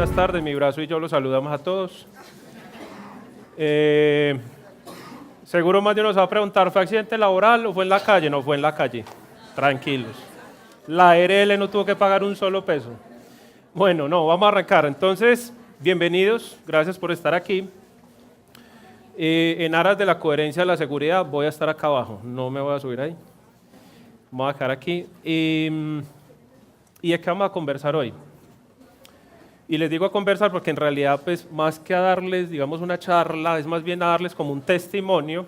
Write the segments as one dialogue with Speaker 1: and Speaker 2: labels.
Speaker 1: buenas tardes. Mi brazo y yo los saludamos a todos. Seguro más de uno se va a preguntar, ¿fue accidente laboral o fue en la calle? No, fue en la calle. Tranquilos. La ARL no tuvo que pagar un solo peso. Bueno, no, vamos a arrancar. Entonces, bienvenidos, gracias por estar aquí. En aras de la coherencia de la seguridad, voy a estar acá abajo, no me voy a subir ahí. Vamos a quedar aquí. ¿Y de qué vamos a conversar hoy? Y les digo a conversar porque en realidad, pues, más que a darles, digamos, una charla, es más bien a darles como un testimonio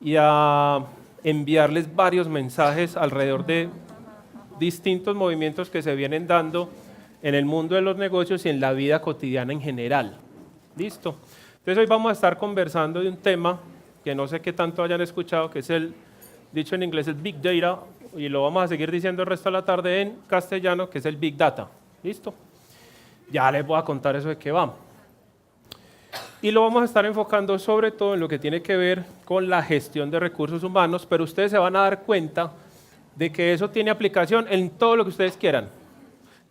Speaker 1: y a enviarles varios mensajes alrededor de distintos movimientos que se vienen dando en el mundo de los negocios y en la vida cotidiana en general. ¿Listo? Entonces hoy vamos a estar conversando de un tema que no sé qué tanto hayan escuchado, que es el, dicho en inglés, el Big Data, y lo vamos a seguir diciendo el resto de la tarde en castellano, que es el Big Data. ¿Listo? Ya les voy a contar eso de qué va. Y lo vamos a estar enfocando sobre todo en lo que tiene que ver con la gestión de recursos humanos, pero ustedes se van a dar cuenta de que eso tiene aplicación en todo lo que ustedes quieran.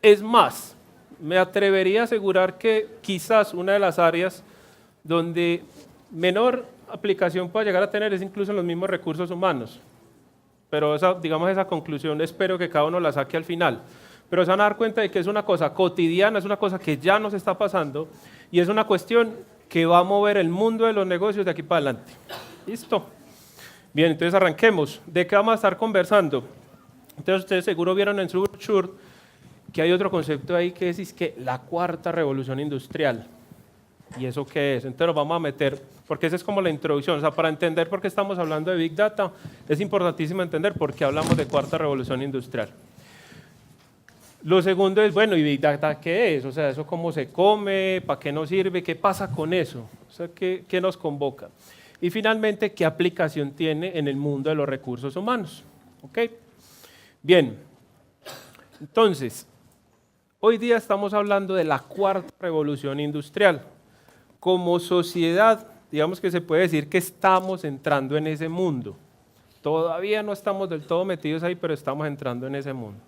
Speaker 1: Es más, me atrevería a asegurar que quizás una de las áreas donde menor aplicación pueda llegar a tener es incluso en los mismos recursos humanos. Pero esa conclusión espero que cada uno la saque al final. Pero se van a dar cuenta de que es una cosa cotidiana, es una cosa que ya nos está pasando y es una cuestión que va a mover el mundo de los negocios de aquí para adelante. ¿Listo? Bien, entonces arranquemos. ¿De qué vamos a estar conversando? Entonces ustedes seguro vieron en su brochure que hay otro concepto ahí que es que la cuarta revolución industrial. ¿Y eso qué es? Entonces nos vamos a meter, porque esa es como la introducción. O sea, para entender por qué estamos hablando de Big Data, es importantísimo entender por qué hablamos de cuarta revolución industrial. Lo segundo es, bueno, ¿y Big Data qué es? O sea, ¿eso cómo se come? ¿Para qué nos sirve? ¿Qué pasa con eso? O sea, ¿qué nos convoca? Y finalmente, ¿qué aplicación tiene en el mundo de los recursos humanos? ¿Ok? Bien, entonces, hoy día estamos hablando de la cuarta revolución industrial. Como sociedad, digamos que se puede decir que estamos entrando en ese mundo. Todavía no estamos del todo metidos ahí, pero estamos entrando en ese mundo.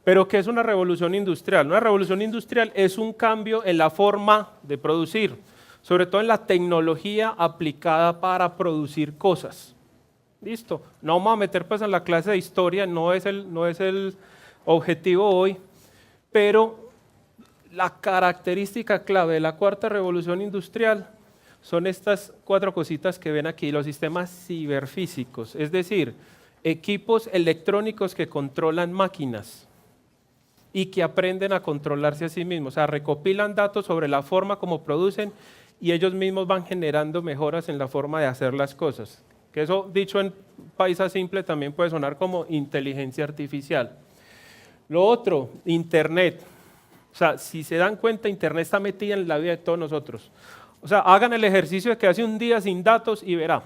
Speaker 1: ¿Pero qué es una revolución industrial? Una revolución industrial es un cambio en la forma de producir, sobre todo en la tecnología aplicada para producir cosas. ¿Listo? No vamos a meter pues en la clase de historia, no es el objetivo hoy, pero la característica clave de la cuarta revolución industrial son estas cuatro cositas que ven aquí, los sistemas ciberfísicos, es decir, equipos electrónicos que controlan máquinas y que aprenden a controlarse a sí mismos, o sea, recopilan datos sobre la forma como producen y ellos mismos van generando mejoras en la forma de hacer las cosas. Que eso, dicho en paisa simple, también puede sonar como inteligencia artificial. Lo otro, Internet. O sea, si se dan cuenta, Internet está metida en la vida de todos nosotros. O sea, hagan el ejercicio de que hace un día sin datos y verá.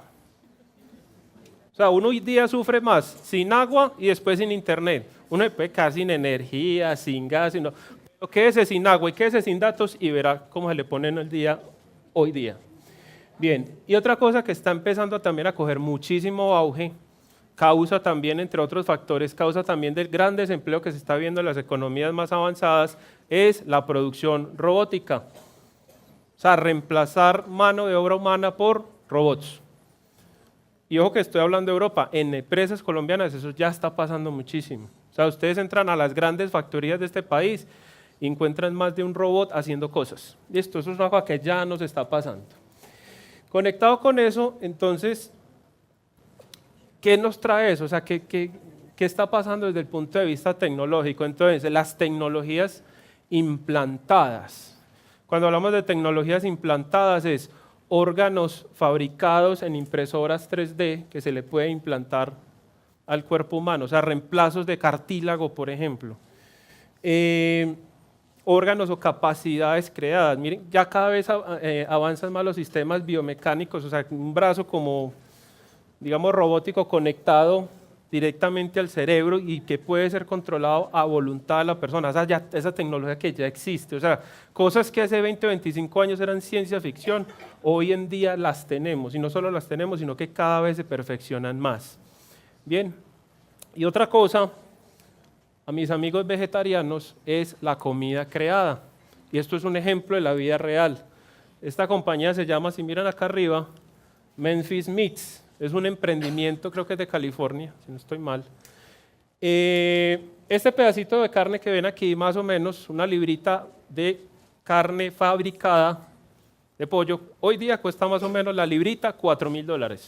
Speaker 1: O sea, uno hoy día sufre más sin agua y después sin Internet. Uno puede quedar sin energía, sin gas, pero quédese sin agua y quédese sin datos y verá cómo se le pone en el día hoy día. Bien, y otra cosa que está empezando también a coger muchísimo auge, causa también, entre otros factores, causa también del gran desempleo que se está viendo en las economías más avanzadas, es la producción robótica. O sea, reemplazar mano de obra humana por robots. Y ojo que estoy hablando de Europa, en empresas colombianas eso ya está pasando muchísimo. O sea, ustedes entran a las grandes factorías de este país y encuentran más de un robot haciendo cosas. Y eso es algo que ya nos está pasando. Conectado con eso, entonces, ¿qué nos trae eso? O sea, ¿qué está pasando desde el punto de vista tecnológico? Entonces, las tecnologías implantadas. Cuando hablamos de tecnologías implantadas es órganos fabricados en impresoras 3D que se le puede implantar al cuerpo humano, o sea, reemplazos de cartílago, por ejemplo. Órganos o capacidades creadas. Miren, ya cada vez avanzan más los sistemas biomecánicos, o sea, un brazo como, digamos, robótico conectado directamente al cerebro y que puede ser controlado a voluntad de la persona. Esa tecnología que ya existe, o sea, cosas que hace 20 o 25 años eran ciencia ficción, hoy en día las tenemos, y no solo las tenemos, sino que cada vez se perfeccionan más. Bien, y otra cosa, a mis amigos vegetarianos, es la comida creada, Y esto es un ejemplo de la vida real. Esta compañía se llama, si miran acá arriba, Memphis Meats. Es un emprendimiento, creo que es de California, si no estoy mal. Este pedacito de carne que ven aquí, más o menos, una librita de carne fabricada de pollo, hoy día cuesta más o menos la librita $4.000,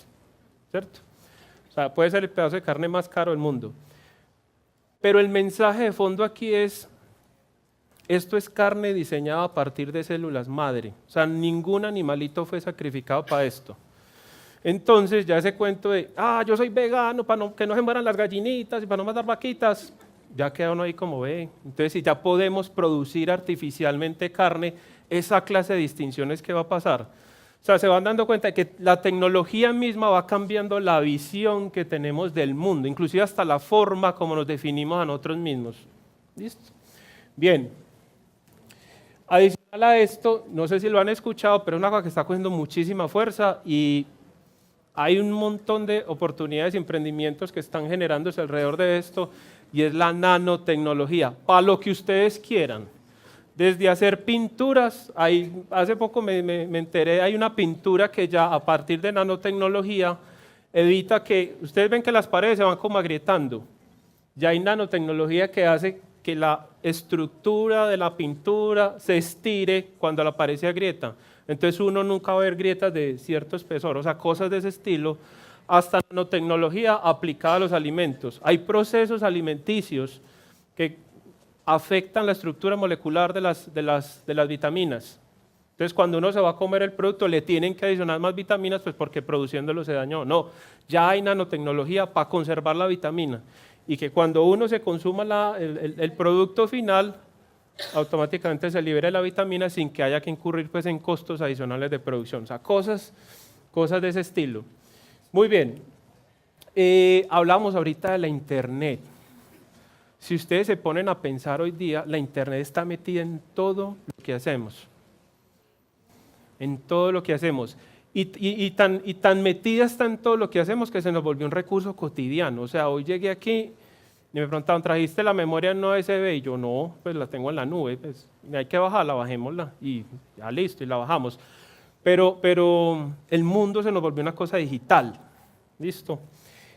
Speaker 1: ¿cierto? O sea, puede ser el pedazo de carne más caro del mundo. Pero el mensaje de fondo aquí es, esto es carne diseñada a partir de células madre. O sea, ningún animalito fue sacrificado para esto. Entonces, ya ese cuento de, yo soy vegano para que no se mueran las gallinitas y para no matar vaquitas, ya queda uno ahí como ve. Entonces, si ya podemos producir artificialmente carne, esa clase de distinciones que va a pasar. O sea, se van dando cuenta de que la tecnología misma va cambiando la visión que tenemos del mundo, inclusive hasta la forma como nos definimos a nosotros mismos. ¿Listo? Bien. Adicional a esto, no sé si lo han escuchado, pero es una cosa que está cogiendo muchísima fuerza y hay un montón de oportunidades y emprendimientos que están generándose alrededor de esto y es la nanotecnología, para lo que ustedes quieran. Desde hacer pinturas, hace poco me enteré, hay una pintura que ya a partir de nanotecnología evita que, ustedes ven que las paredes se van como agrietando, ya hay nanotecnología que hace que la estructura de la pintura se estire cuando la pared se agrieta. Entonces uno nunca va a ver grietas de cierto espesor, o sea, cosas de ese estilo, hasta nanotecnología aplicada a los alimentos. Hay procesos alimenticios que afectan la estructura molecular de las vitaminas. Entonces, cuando uno se va a comer el producto, le tienen que adicionar más vitaminas, pues porque produciéndolo se dañó. No, ya hay nanotecnología para conservar la vitamina y que cuando uno se consuma el producto final, automáticamente se libere la vitamina sin que haya que incurrir pues, en costos adicionales de producción. O sea, cosas de ese estilo. Muy bien, hablamos ahorita de la Internet. Si ustedes se ponen a pensar hoy día, la Internet está metida en todo lo que hacemos. En todo lo que hacemos. Y tan metida está en todo lo que hacemos que se nos volvió un recurso cotidiano. O sea, hoy llegué aquí y me preguntaron, ¿trajiste la memoria en USB? Y yo, no, pues la tengo en la nube. Pues hay que bajarla, bajémosla. Y ya listo, y la bajamos. Pero el mundo se nos volvió una cosa digital. ¿Listo?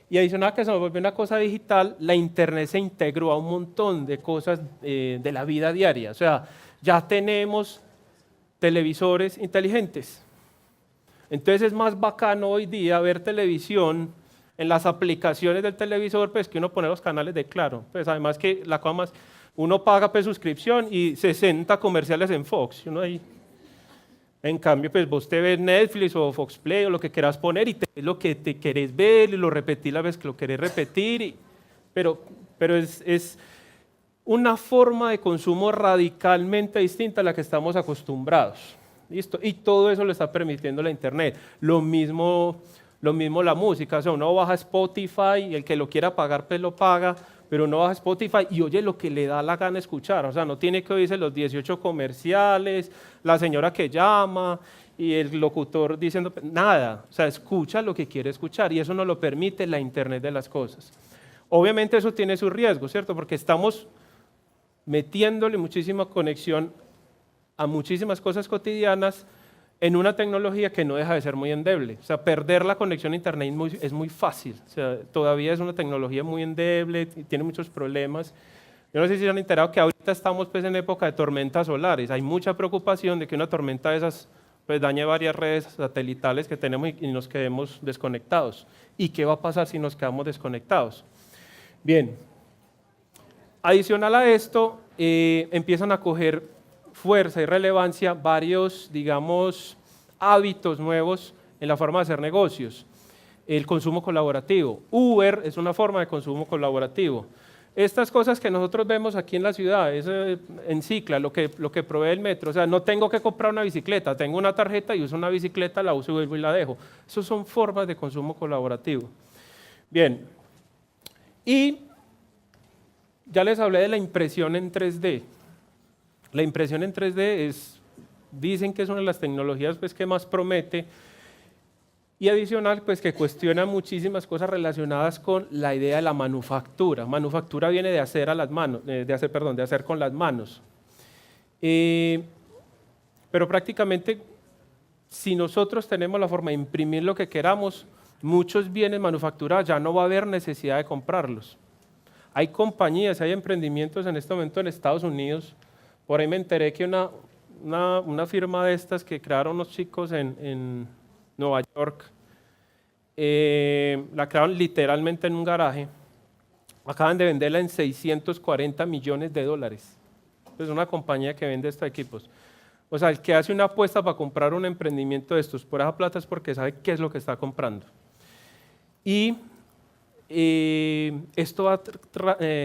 Speaker 1: Y adicional a que se nos volvió una cosa digital, la Internet se integró a un montón de cosas de la vida diaria. O sea, ya tenemos televisores inteligentes. Entonces es más bacano hoy día ver televisión en las aplicaciones del televisor, pues que uno pone los canales de Claro. Pues además que la cosa más, uno paga pues suscripción y 60 comerciales en Fox. Y uno ahí, en cambio, pues vos te ves Netflix o Fox Play o lo que quieras poner y te ves lo que te querés ver y lo repetís la vez que lo querés repetir. Pero es una forma de consumo radicalmente distinta a la que estamos acostumbrados. ¿Listo? Y todo eso lo está permitiendo la Internet. Lo mismo la música, o sea, uno baja Spotify y el que lo quiera pagar pues lo paga, pero uno baja Spotify y oye lo que le da la gana escuchar, o sea, no tiene que oírse los 18 comerciales, la señora que llama y el locutor diciendo nada, o sea, escucha lo que quiere escuchar y eso no lo permite la Internet de las cosas. Obviamente eso tiene su riesgo, ¿cierto? Porque estamos metiéndole muchísima conexión a muchísimas cosas cotidianas en una tecnología que no deja de ser muy endeble. O sea, perder la conexión a Internet es muy fácil. O sea, todavía es una tecnología muy endeble y tiene muchos problemas. Yo no sé si se han enterado que ahorita estamos pues, en época de tormentas solares. Hay mucha preocupación de que una tormenta de esas pues, dañe varias redes satelitales que tenemos y nos quedemos desconectados. ¿Y qué va a pasar si nos quedamos desconectados? Bien. Adicional a esto, empiezan a coger fuerza y relevancia varios, digamos, hábitos nuevos en la forma de hacer negocios. El consumo colaborativo. Uber es una forma de consumo colaborativo. Estas cosas que nosotros vemos aquí en la ciudad, en Cicla, lo que provee el metro, o sea, no tengo que comprar una bicicleta, tengo una tarjeta y uso una bicicleta, la uso y vuelvo y la dejo. Esas son formas de consumo colaborativo. Bien. Y ya les hablé de la impresión en 3D. La impresión en 3D dicen que es una de las tecnologías pues, que más promete y adicional pues, que cuestiona muchísimas cosas relacionadas con la idea de la manufactura. Manufactura viene de hacer a las manos, de hacer con las manos. Pero prácticamente, si nosotros tenemos la forma de imprimir lo que queramos, muchos bienes manufacturados ya no va a haber necesidad de comprarlos. Hay compañías, hay emprendimientos en este momento en Estados Unidos. Por ahí me enteré que una firma de estas que crearon unos chicos en Nueva York, la crearon literalmente en un garaje. Acaban de venderla en $640 millones. Es una compañía que vende estos equipos. O sea, el que hace una apuesta para comprar un emprendimiento de estos por esa plata es porque sabe qué es lo que está comprando. Y esto va a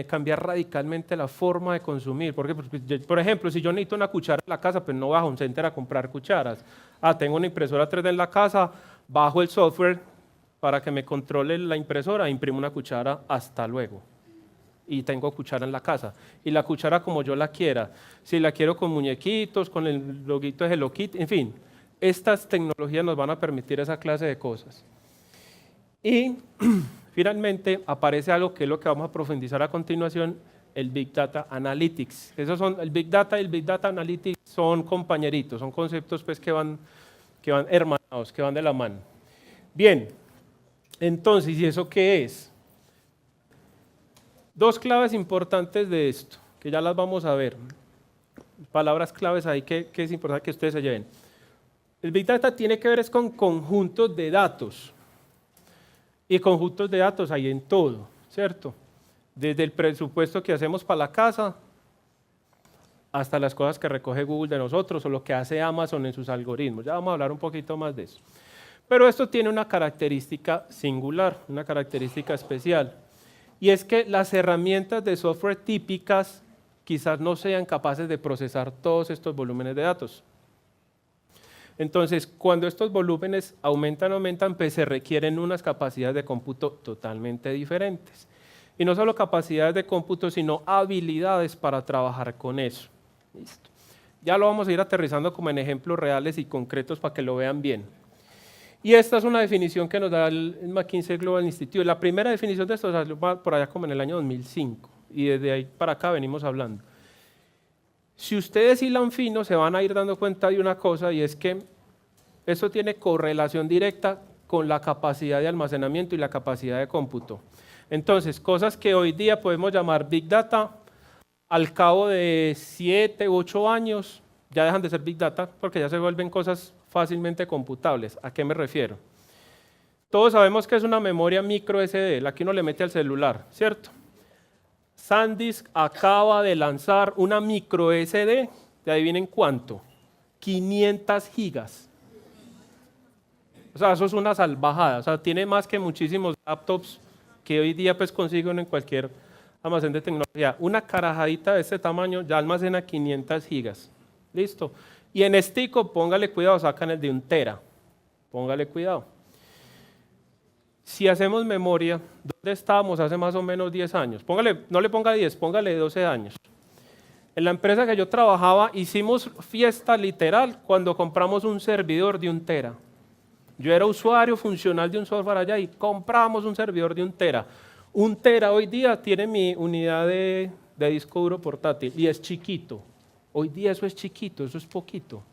Speaker 1: cambiar radicalmente la forma de consumir. Porque, por ejemplo, si yo necesito una cuchara en la casa, pues no bajo a un center a comprar cucharas. Tengo una impresora 3D en la casa, bajo el software para que me controle la impresora, imprimo una cuchara, hasta luego. Y tengo cuchara en la casa. Y la cuchara como yo la quiera. Si la quiero con muñequitos, con el loguito de Hello Kitty, en fin. Estas tecnologías nos van a permitir esa clase de cosas. Y finalmente aparece algo que es lo que vamos a profundizar a continuación, el Big Data Analytics. El Big Data y el Big Data Analytics son compañeritos, son conceptos pues, que van hermanados, que van de la mano. Bien, entonces, ¿y eso qué es? Dos claves importantes de esto, que ya las vamos a ver. Palabras claves ahí que es importante que ustedes se lleven. El Big Data tiene que ver es con conjuntos de datos. Y conjuntos de datos hay en todo, ¿cierto? Desde el presupuesto que hacemos para la casa, hasta las cosas que recoge Google de nosotros o lo que hace Amazon en sus algoritmos. Ya vamos a hablar un poquito más de eso. Pero esto tiene una característica singular, una característica especial. Y es que las herramientas de software típicas quizás no sean capaces de procesar todos estos volúmenes de datos. Entonces, cuando estos volúmenes aumentan, pues se requieren unas capacidades de cómputo totalmente diferentes. Y no solo capacidades de cómputo, sino habilidades para trabajar con eso. Listo. Ya lo vamos a ir aterrizando como en ejemplos reales y concretos para que lo vean bien. Y esta es una definición que nos da el McKinsey Global Institute. La primera definición de esto salió por allá como en el año 2005 y desde ahí para acá venimos hablando. Si ustedes hilan fino, se van a ir dando cuenta de una cosa y es que eso tiene correlación directa con la capacidad de almacenamiento y la capacidad de cómputo. Entonces, cosas que hoy día podemos llamar Big Data, al cabo de 7 u 8 años ya dejan de ser Big Data porque ya se vuelven cosas fácilmente computables. ¿A qué me refiero? Todos sabemos que es una memoria micro SD, la que uno le mete al celular, ¿cierto? SanDisk acaba de lanzar una micro SD, ¿y adivinen cuánto? 500 gigas. O sea, eso es una salvajada, o sea, tiene más que muchísimos laptops que hoy día pues consiguen en cualquier almacén de tecnología. Una carajadita de este tamaño ya almacena 500 gigas. Listo. Y en Stico, póngale cuidado, sacan el de 1 tera. Póngale cuidado. Si hacemos memoria, ¿dónde estábamos hace más o menos 10 años? Póngale, no le ponga 10, póngale 12 años. En la empresa que yo trabajaba, hicimos fiesta literal cuando compramos un servidor de 1 tera. Yo era usuario funcional de un software allá y compramos un servidor de 1 tera. 1 tera hoy día tiene mi unidad de disco duro portátil y es chiquito. Hoy día eso es chiquito, eso es poquito,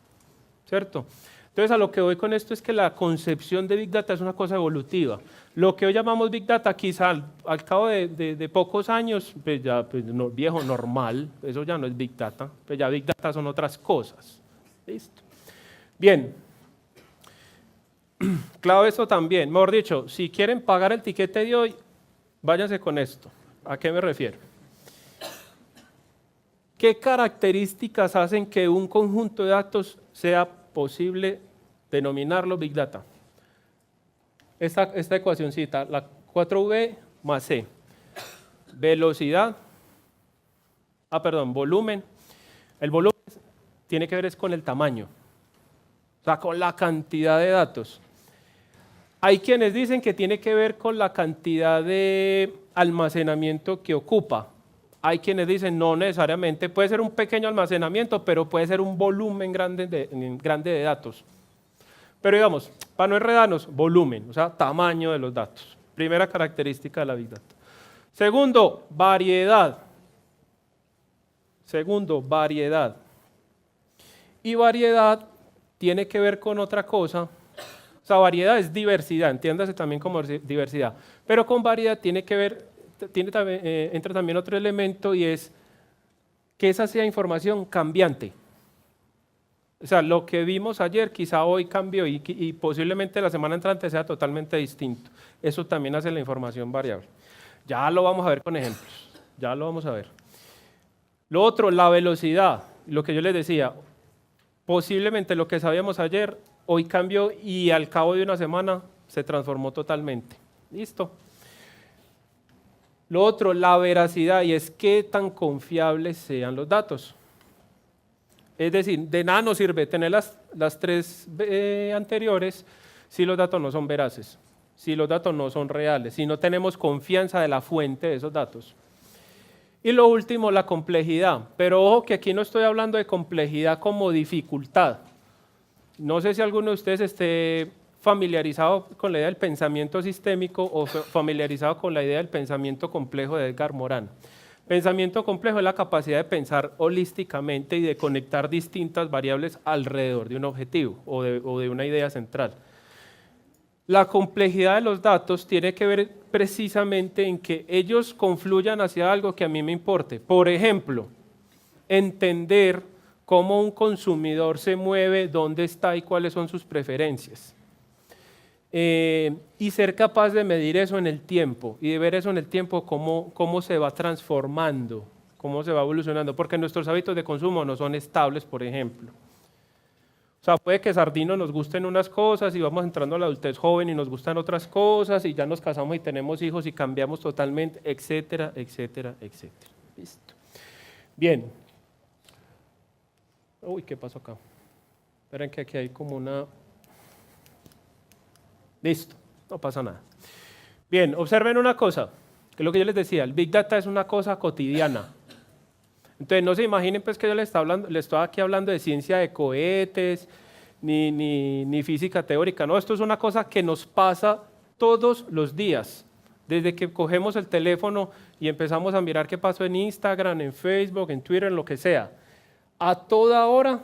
Speaker 1: ¿cierto? Entonces, a lo que voy con esto es que la concepción de Big Data es una cosa evolutiva. Lo que hoy llamamos Big Data, quizá al cabo de pocos años, pues ya pues no, viejo, normal, eso ya no es Big Data, pues ya Big Data son otras cosas. ¿Listo? Bien. Claro, esto también. Mejor dicho, si quieren pagar el tiquete de hoy, váyanse con esto. ¿A qué me refiero? ¿Qué características hacen que un conjunto de datos sea posible denominarlo Big Data? Esta ecuacióncita, la 4V más C. Velocidad, volumen. El volumen tiene que ver es con el tamaño, o sea, con la cantidad de datos. Hay quienes dicen que tiene que ver con la cantidad de almacenamiento que ocupa. Hay quienes dicen no necesariamente, puede ser un pequeño almacenamiento, pero puede ser un volumen grande de datos. Pero digamos, para no enredarnos, volumen, o sea, tamaño de los datos. Primera característica de la Big Data. Segundo, variedad. Y variedad tiene que ver con otra cosa. O sea, variedad es diversidad, entiéndase también como diversidad. Pero con variedad tiene que ver, entra también otro elemento y es que esa sea información cambiante. O sea, lo que vimos ayer quizá hoy cambió y posiblemente la semana entrante sea totalmente distinto. Eso también hace la información variable. Ya lo vamos a ver con ejemplos, ya lo vamos a ver. Lo otro, la velocidad, lo que yo les decía, posiblemente lo que sabíamos ayer, hoy cambió y al cabo de una semana se transformó totalmente. ¿Listo? Lo otro, la veracidad, y es qué tan confiables sean los datos. Es decir, de nada nos sirve tener las tres anteriores si los datos no son veraces, si los datos no son reales, si no tenemos confianza de la fuente de esos datos. Y lo último, la complejidad. Pero ojo que aquí no estoy hablando de complejidad como dificultad. No sé si alguno de ustedes esté familiarizado con la idea del pensamiento sistémico o familiarizado con la idea del pensamiento complejo de Edgar Morin. Pensamiento complejo es la capacidad de pensar holísticamente y de conectar distintas variables alrededor de un objetivo o de una idea central. La complejidad de los datos tiene que ver precisamente en que ellos confluyan hacia algo que a mí me importe. Por ejemplo, entender cómo un consumidor se mueve, dónde está y cuáles son sus preferencias. Y ser capaz de medir eso en el tiempo y de ver eso en el tiempo, cómo se va transformando, cómo se va evolucionando, porque nuestros hábitos de consumo no son estables, por ejemplo. O sea, puede que Sardino nos gusten unas cosas y vamos entrando a la adultez joven y nos gustan otras cosas y ya nos casamos y tenemos hijos y cambiamos totalmente, etcétera, etcétera, etcétera. Listo. Bien. Uy, ¿qué pasó acá? Esperen que aquí hay como una... Listo, no pasa nada. Bien, observen una cosa, que es lo que yo les decía, el Big Data es una cosa cotidiana. Entonces no se imaginen pues que yo les estoy aquí hablando de ciencia de cohetes, ni física teórica, no, esto es una cosa que nos pasa todos los días, desde que cogemos el teléfono y empezamos a mirar qué pasó en Instagram, en Facebook, en Twitter, en lo que sea. A toda hora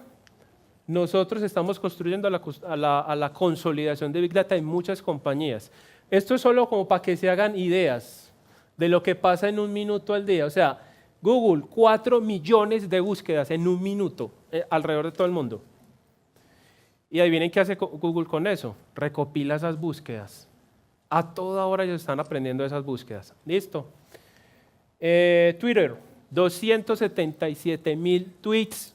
Speaker 1: nosotros estamos construyendo a la consolidación de Big Data en muchas compañías. Esto es solo como para que se hagan ideas de lo que pasa en un minuto al día. O sea, Google, 4 millones de búsquedas en un minuto alrededor de todo el mundo. Y adivinen qué hace Google con eso. Recopila esas búsquedas. A toda hora ellos están aprendiendo esas búsquedas. ¿Listo? Twitter, 277,000 tweets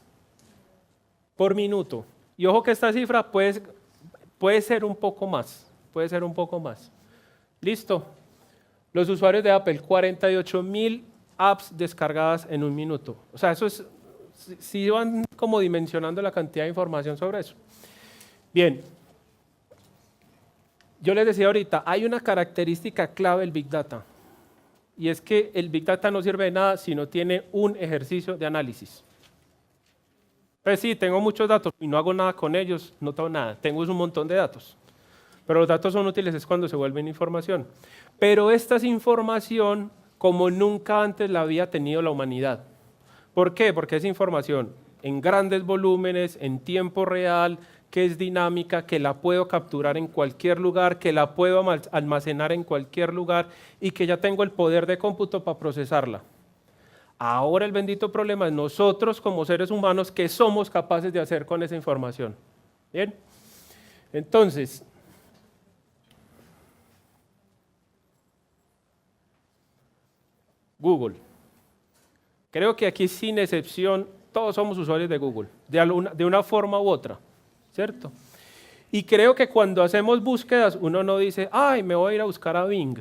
Speaker 1: por minuto. Y ojo que esta cifra puede ser un poco más. Puede ser un poco más. ¿Listo? Los usuarios de Apple, 48,000 apps descargadas en un minuto. O sea, eso es, si van como dimensionando la cantidad de información sobre eso. Bien, yo les decía ahorita, hay una característica clave del Big Data, y es que el Big Data no sirve de nada si no tiene un ejercicio de análisis. Pues sí, tengo muchos datos y no hago nada con ellos, no tengo nada, tengo un montón de datos. Pero los datos son útiles es cuando se vuelven información. Pero esta es información como nunca antes la había tenido la humanidad. ¿Por qué? Porque es información en grandes volúmenes, en tiempo real, que es dinámica, que la puedo capturar en cualquier lugar, que la puedo almacenar en cualquier lugar y que ya tengo el poder de cómputo para procesarla. Ahora el bendito problema es nosotros como seres humanos, ¿qué somos capaces de hacer con esa información? ¿Bien? Entonces, Google. Creo que aquí sin excepción todos somos usuarios de Google, de una forma u otra, ¿cierto? Y creo que cuando hacemos búsquedas uno no dice, ay, me voy a ir a buscar a Bing.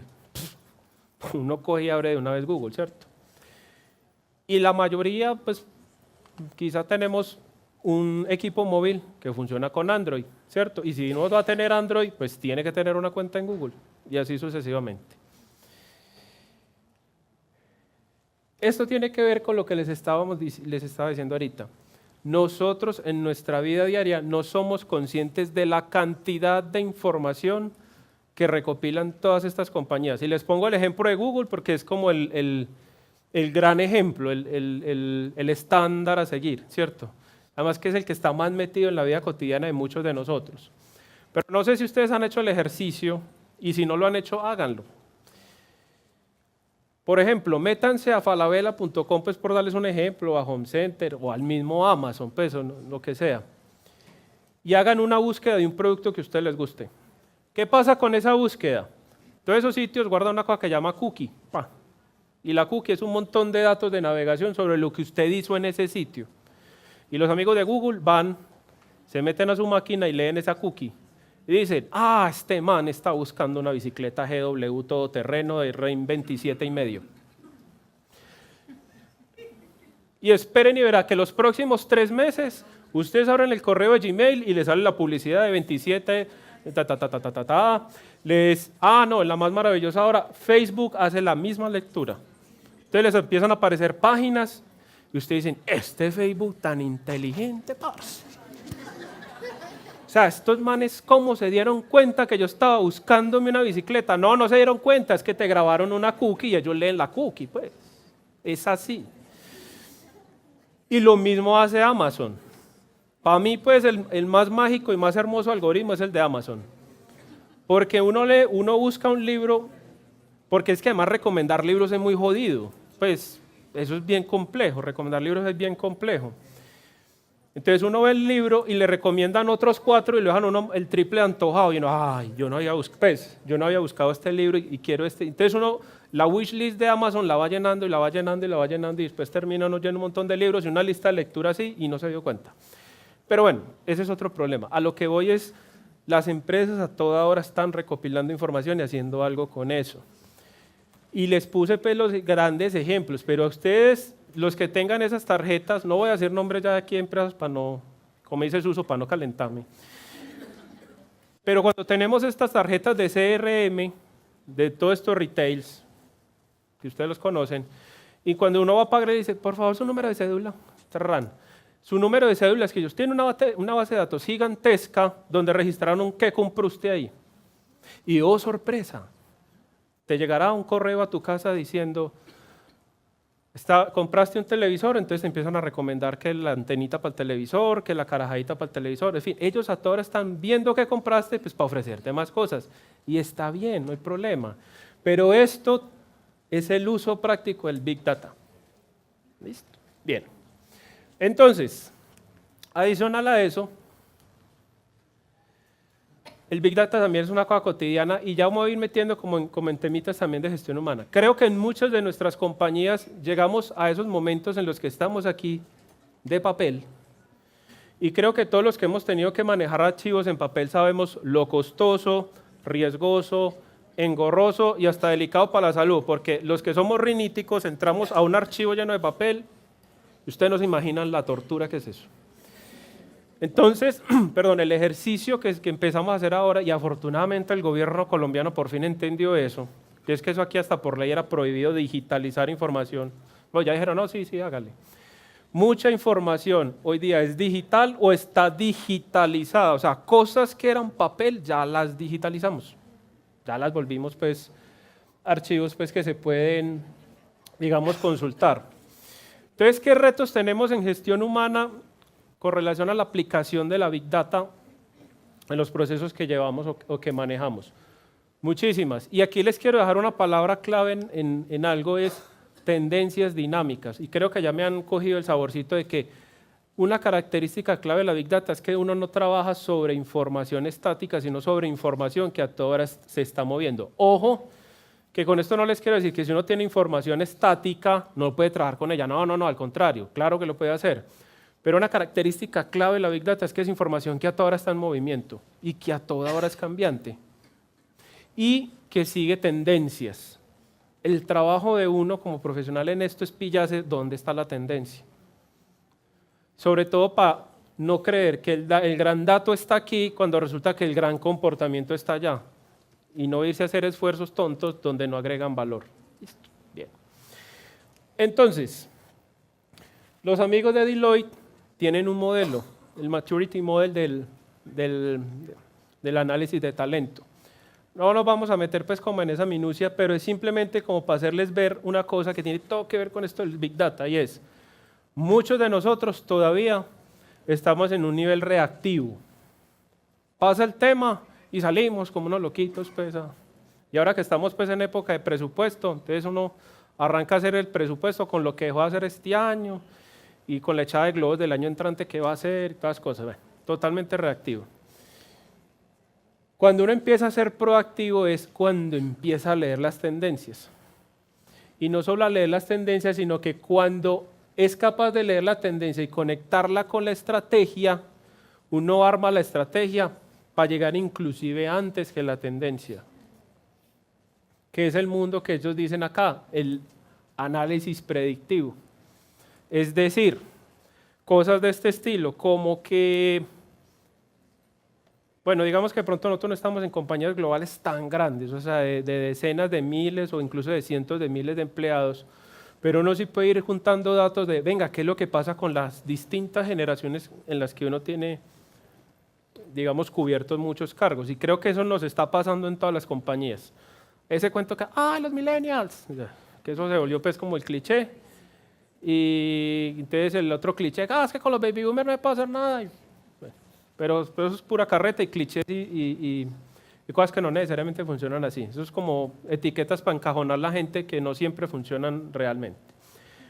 Speaker 1: Uno coge y abre de una vez Google, ¿cierto? Y la mayoría, pues, quizá tenemos un equipo móvil que funciona con Android, ¿cierto? Y si no va a tener Android, pues tiene que tener una cuenta en Google, y así sucesivamente. Esto tiene que ver con lo que les estaba diciendo ahorita. Nosotros en nuestra vida diaria no somos conscientes de la cantidad de información que recopilan todas estas compañías. Y les pongo el ejemplo de Google porque es como el gran ejemplo, el estándar a seguir, ¿cierto? Además que es el que está más metido en la vida cotidiana de muchos de nosotros. Pero no sé si ustedes han hecho el ejercicio y si no lo han hecho, háganlo. Por ejemplo, métanse a falabella.com, pues por darles un ejemplo, a Home Center o al mismo Amazon, pues o lo que sea. Y hagan una búsqueda de un producto que a ustedes les guste. ¿Qué pasa con esa búsqueda? Todos esos sitios guardan una cosa que se llama cookie. Y la cookie es un montón de datos de navegación sobre lo que usted hizo en ese sitio. Y los amigos de Google van, se meten a su máquina y leen esa cookie. Y dicen, este man está buscando una bicicleta GW todoterreno de REIN 27,5. Y esperen y verá que los próximos 3 meses, ustedes abren el correo de Gmail y les sale la publicidad de 27, no, la más maravillosa ahora, Facebook hace la misma lectura. Entonces les empiezan a aparecer páginas y ustedes dicen, este Facebook tan inteligente, parce. O sea, estos manes, ¿cómo se dieron cuenta que yo estaba buscándome una bicicleta? No se dieron cuenta, es que te grabaron una cookie y ellos leen la cookie, pues. Es así. Y lo mismo hace Amazon. Para mí, pues, el más mágico y más hermoso algoritmo es el de Amazon. Porque uno busca un libro, porque es que además recomendar libros es muy jodido. Pues, eso es bien complejo, recomendar libros es bien complejo. Entonces uno ve el libro y le recomiendan otros 4 y lo dejan uno el triple antojado. Y uno, yo no había buscado este libro y quiero este. Entonces uno, la wishlist de Amazon la va llenando y la va llenando y la va llenando y después termina uno lleno un montón de libros y una lista de lectura así y no se dio cuenta. Pero bueno, ese es otro problema. A lo que voy es, las empresas a toda hora están recopilando información y haciendo algo con eso. Y les puse pues los grandes ejemplos, pero a ustedes, los que tengan esas tarjetas, no voy a decir nombres ya de aquí de empresas para no, como dice Suso, para no calentarme. Pero cuando tenemos estas tarjetas de CRM, de todos estos retails, que ustedes los conocen, y cuando uno va a pagar y dice, por favor, su número de cédula, su número de cédula es que ellos tienen una base de datos gigantesca donde registraron un qué compró usted ahí. Y oh, sorpresa, te llegará un correo a tu casa diciendo, compraste un televisor, entonces te empiezan a recomendar que la antenita para el televisor, que la carajadita para el televisor, en fin, ellos a toda hora están viendo que compraste pues, para ofrecerte más cosas. Y está bien, no hay problema. Pero esto es el uso práctico del Big Data. ¿Listo? Bien. Entonces, adicional a eso, el Big Data también es una cosa cotidiana y ya vamos a ir metiendo como en temitas también de gestión humana. Creo que en muchas de nuestras compañías llegamos a esos momentos en los que estamos aquí de papel y creo que todos los que hemos tenido que manejar archivos en papel sabemos lo costoso, riesgoso, engorroso y hasta delicado para la salud, porque los que somos riníticos entramos a un archivo lleno de papel y ustedes no se imaginan la tortura que es eso. Entonces, el ejercicio que empezamos a hacer ahora, y afortunadamente el gobierno colombiano por fin entendió eso, que es que eso aquí hasta por ley era prohibido digitalizar información. Bueno, ya dijeron, no, sí, hágale. Mucha información hoy día es digital o está digitalizada, o sea, cosas que eran papel ya las digitalizamos, ya las volvimos pues archivos pues que se pueden, digamos, consultar. Entonces, ¿qué retos tenemos en gestión humana con relación a la aplicación de la Big Data en los procesos que llevamos o que manejamos? Muchísimas. Y aquí les quiero dejar una palabra clave en algo, es tendencias dinámicas. Y creo que ya me han cogido el saborcito de que una característica clave de la Big Data es que uno no trabaja sobre información estática, sino sobre información que a todas horas se está moviendo. Ojo, que con esto no les quiero decir que si uno tiene información estática no puede trabajar con ella. No, al contrario, claro que lo puede hacer. Pero una característica clave de la Big Data es que es información que a toda hora está en movimiento y que a toda hora es cambiante y que sigue tendencias. El trabajo de uno como profesional en esto es pillarse dónde está la tendencia. Sobre todo para no creer que el gran dato está aquí cuando resulta que el gran comportamiento está allá y no irse a hacer esfuerzos tontos donde no agregan valor. Listo, bien. Entonces, los amigos de Deloitte tienen un modelo, el Maturity Model del análisis de talento. No nos vamos a meter pues como en esa minucia, pero es simplemente como para hacerles ver una cosa que tiene todo que ver con esto del Big Data y es, muchos de nosotros todavía estamos en un nivel reactivo. Pasa el tema y salimos como unos loquitos, pues. Y ahora que estamos pues en época de presupuesto, entonces uno arranca a hacer el presupuesto con lo que dejó de hacer este año y con la echada de globos del año entrante que va a hacer y todas las cosas. Bueno, totalmente reactivo. Cuando uno empieza a ser proactivo es cuando empieza a leer las tendencias. Y no solo a leer las tendencias, sino que cuando es capaz de leer la tendencia y conectarla con la estrategia, uno arma la estrategia para llegar inclusive antes que la tendencia. Que es el mundo que ellos dicen acá, el análisis predictivo. Es decir, cosas de este estilo, como que, bueno, digamos que de pronto nosotros no estamos en compañías globales tan grandes, o sea, de decenas de miles o incluso de cientos de miles de empleados, pero uno sí puede ir juntando datos de, venga, ¿qué es lo que pasa con las distintas generaciones en las que uno tiene, digamos, cubiertos muchos cargos? Y creo que eso nos está pasando en todas las compañías. Ese cuento que, los millennials, que eso se volvió pues como el cliché. Y entonces el otro cliché, es que con los baby boomers no me puede hacer nada. Pero eso es pura carreta y clichés y cosas que no necesariamente funcionan así. Eso es como etiquetas para encajonar a la gente que no siempre funcionan realmente.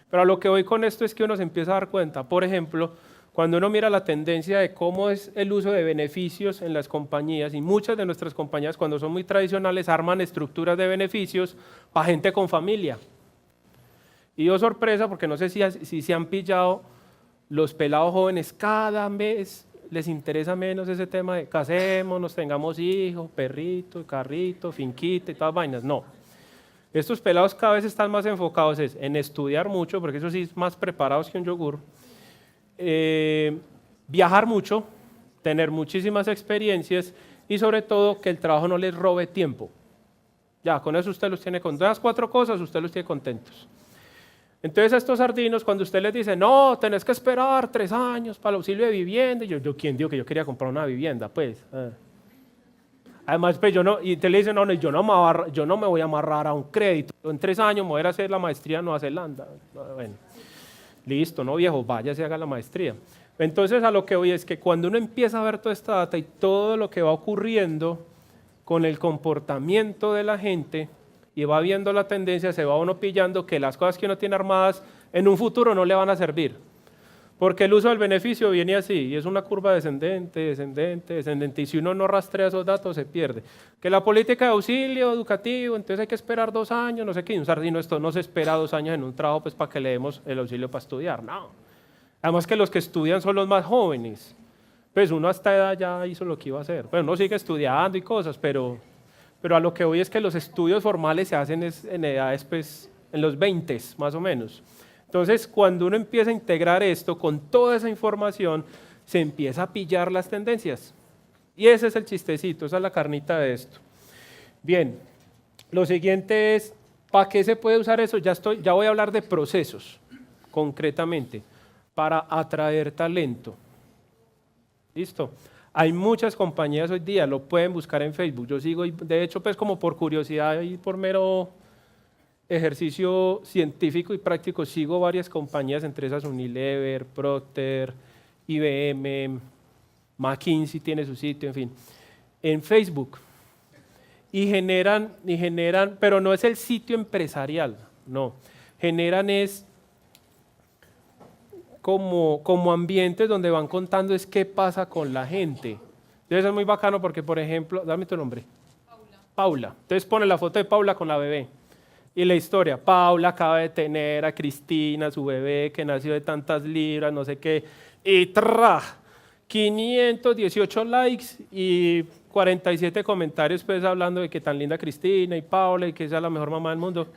Speaker 1: Pero a lo que voy con esto es que uno se empieza a dar cuenta, por ejemplo, cuando uno mira la tendencia de cómo es el uso de beneficios en las compañías, y muchas de nuestras compañías cuando son muy tradicionales arman estructuras de beneficios para gente con familia. Y yo sorpresa porque no sé si se han pillado los pelados jóvenes cada vez les interesa menos ese tema de casémonos, tengamos hijos, perrito, carrito, finquita y todas vainas. No. Estos pelados cada vez están más enfocados en estudiar mucho, porque eso sí es más preparados que un yogur, viajar mucho, tener muchísimas experiencias y sobre todo que el trabajo no les robe tiempo. Ya, con eso usted los tiene contentos. Esas 4 cosas usted los tiene contentos. Entonces a estos sardinos, cuando usted les dice, no, tenés que esperar 3 años para el auxilio de vivienda, y yo ¿quién dijo que yo quería comprar una vivienda? Pues, además, pues y te le dicen, no, yo no me voy a amarrar a un crédito, en 3 años me voy a ir a hacer la maestría en Nueva Zelanda. Bueno, listo, no viejo, vaya se haga la maestría. Entonces a lo que voy es que cuando uno empieza a ver toda esta data y todo lo que va ocurriendo con el comportamiento de la gente, y va viendo la tendencia, se va uno pillando que las cosas que uno tiene armadas en un futuro no le van a servir. Porque el uso del beneficio viene así, y es una curva descendente, descendente, descendente, y si uno no rastrea esos datos se pierde. Que la política de auxilio educativo, entonces hay que esperar 2 años, no sé qué, un sardino, esto no se espera 2 años en un trabajo pues para que le demos el auxilio para estudiar, no. Además que los que estudian son los más jóvenes, pues uno a esta edad ya hizo lo que iba a hacer. Bueno, uno sigue estudiando y cosas, pero a lo que voy es que los estudios formales se hacen en edades, pues, en los 20 más o menos. Entonces, cuando uno empieza a integrar esto con toda esa información, se empieza a pillar las tendencias. Y ese es el chistecito, esa es la carnita de esto. Bien, lo siguiente es, ¿para qué se puede usar eso? Ya voy a hablar de procesos, concretamente, para atraer talento. ¿Listo? Hay muchas compañías hoy día, lo pueden buscar en Facebook. Yo sigo, de hecho, pues como por curiosidad y por mero ejercicio científico y práctico, sigo varias compañías, entre esas Unilever, Procter, IBM, McKinsey tiene su sitio, en fin, en Facebook. Y generan, pero no es el sitio empresarial, no. Generan es como ambientes donde van contando es qué pasa con la gente. Entonces es muy bacano porque, por ejemplo, dame tu nombre. Paula. Entonces pone la foto de Paula con la bebé. Y la historia, Paula acaba de tener a Cristina, su bebé, que nació de tantas libras, no sé qué. Y 518 likes y 47 comentarios pues hablando de que tan linda Cristina y Paula y que esa es la mejor mamá del mundo.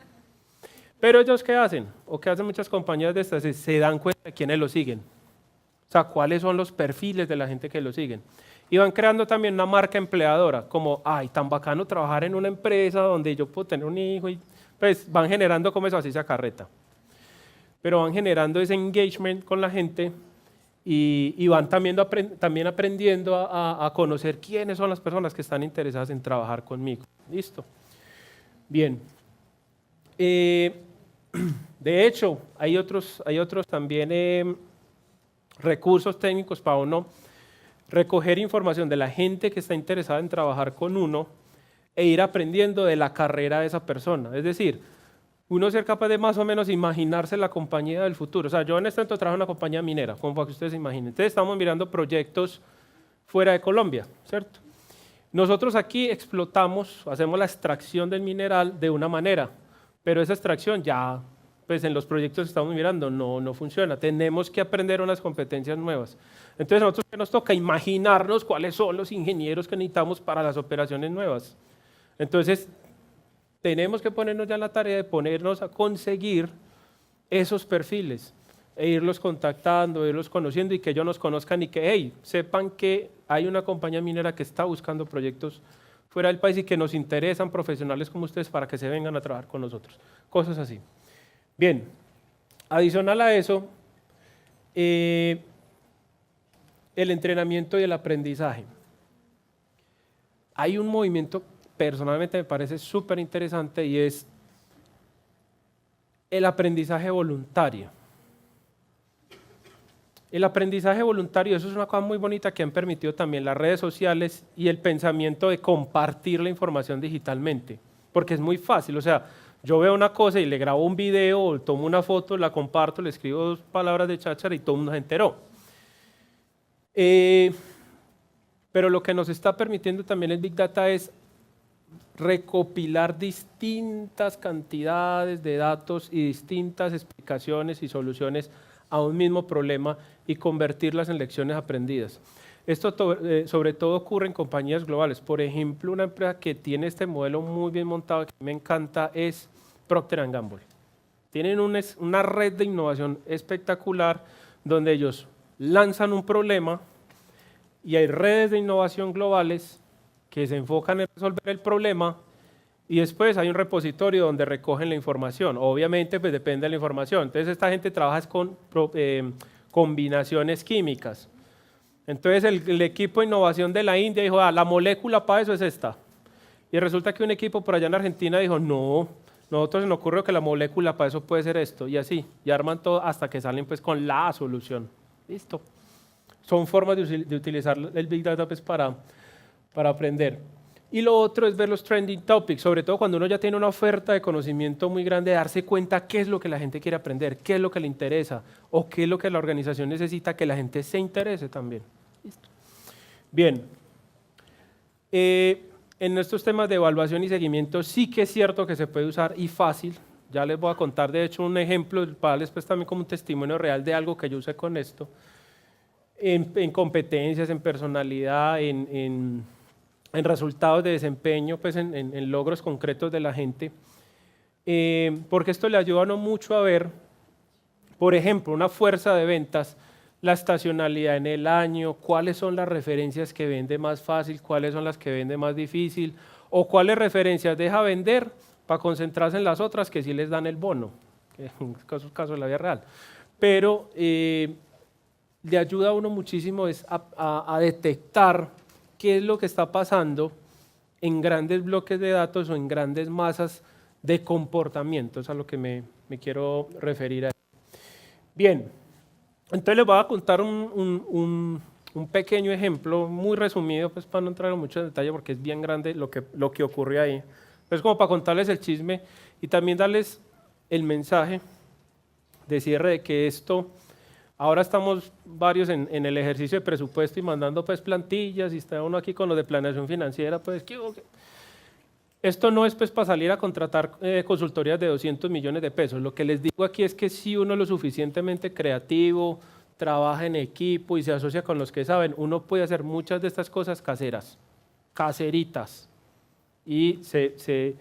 Speaker 1: Pero ellos, ¿qué hacen? O qué hacen muchas compañías de estas, se dan cuenta de quiénes lo siguen. O sea, cuáles son los perfiles de la gente que lo siguen. Y van creando también una marca empleadora, como, ay, tan bacano trabajar en una empresa donde yo puedo tener un hijo. Y pues van generando como eso, así se acarreta. Pero van generando ese engagement con la gente y van también aprendiendo a conocer quiénes son las personas que están interesadas en trabajar conmigo. ¿Listo? Bien. De hecho, hay otros también recursos técnicos para uno recoger información de la gente que está interesada en trabajar con uno e ir aprendiendo de la carrera de esa persona. Es decir, uno ser capaz de más o menos imaginarse la compañía del futuro. O sea, yo en este momento trabajo en una compañía minera, como para que ustedes se imaginen. Entonces estamos mirando proyectos fuera de Colombia, ¿cierto? Nosotros aquí explotamos, hacemos la extracción del mineral de una manera, pero esa extracción ya, pues en los proyectos que estamos mirando, no funciona. Tenemos que aprender unas competencias nuevas. Entonces, a nosotros nos toca imaginarnos cuáles son los ingenieros que necesitamos para las operaciones nuevas. Entonces, tenemos que ponernos ya en la tarea de ponernos a conseguir esos perfiles e irlos contactando, irlos conociendo y que ellos nos conozcan y que, hey, sepan que hay una compañía minera que está buscando proyectos fuera del país y que nos interesan profesionales como ustedes para que se vengan a trabajar con nosotros. Cosas así. Bien, adicional a eso, el entrenamiento y el aprendizaje. Hay un movimiento, personalmente me parece súper interesante y es el aprendizaje voluntario. El aprendizaje voluntario, eso es una cosa muy bonita que han permitido también las redes sociales y el pensamiento de compartir la información digitalmente, porque es muy fácil, o sea, yo veo una cosa y le grabo un video, o tomo una foto, la comparto, le escribo 2 palabras de cháchara y todo el mundo se enteró. Pero lo que nos está permitiendo también el Big Data es recopilar distintas cantidades de datos y distintas explicaciones y soluciones a un mismo problema y convertirlas en lecciones aprendidas. Esto sobre todo ocurre en compañías globales. Por ejemplo, una empresa que tiene este modelo muy bien montado, que me encanta, es Procter & Gamble. Tienen una red de innovación espectacular donde ellos lanzan un problema y hay redes de innovación globales que se enfocan en resolver el problema y después hay un repositorio donde recogen la información. Obviamente, pues depende de la información. Entonces, esta gente trabaja con combinaciones químicas. Entonces, el equipo de innovación de la India dijo, la molécula para eso es esta. Y resulta que un equipo por allá en Argentina dijo, no, nosotros se nos ocurrió que la molécula para eso puede ser esto. Y así, y arman todo hasta que salen pues con la solución. Listo. Son formas de utilizar el Big Data pues, para aprender. Y lo otro es ver los trending topics, sobre todo cuando uno ya tiene una oferta de conocimiento muy grande, darse cuenta qué es lo que la gente quiere aprender, qué es lo que le interesa, o qué es lo que la organización necesita que la gente se interese también. ¿Listo? Bien. En estos temas de evaluación y seguimiento sí que es cierto que se puede usar y fácil. Ya les voy a contar, de hecho, un ejemplo para darles pues, también como un testimonio real de algo que yo usé con esto. En competencias, en personalidad, en resultados de desempeño, pues en logros concretos de la gente, porque esto le ayuda a uno mucho a ver, por ejemplo, una fuerza de ventas, la estacionalidad en el año, cuáles son las referencias que vende más fácil, cuáles son las que vende más difícil, o cuáles referencias deja vender para concentrarse en las otras que sí les dan el bono, que en esos casos de la vida real. Pero le ayuda a uno muchísimo es a detectar qué es lo que está pasando en grandes bloques de datos o en grandes masas de comportamientos, a lo que me quiero referir. Bien, entonces les voy a contar un pequeño ejemplo, muy resumido, pues para no entrar en mucho detalle porque es bien grande lo que ocurrió ahí. Es como para contarles el chisme y también darles el mensaje de cierre de que esto... Ahora estamos varios en el ejercicio de presupuesto y mandando pues plantillas y está uno aquí con lo de planeación financiera, pues esto no es pues para salir a contratar consultorías de 200 millones de pesos. Lo que les digo aquí es que si uno es lo suficientemente creativo, trabaja en equipo y se asocia con los que saben, uno puede hacer muchas de estas cosas caseras, caseritas y se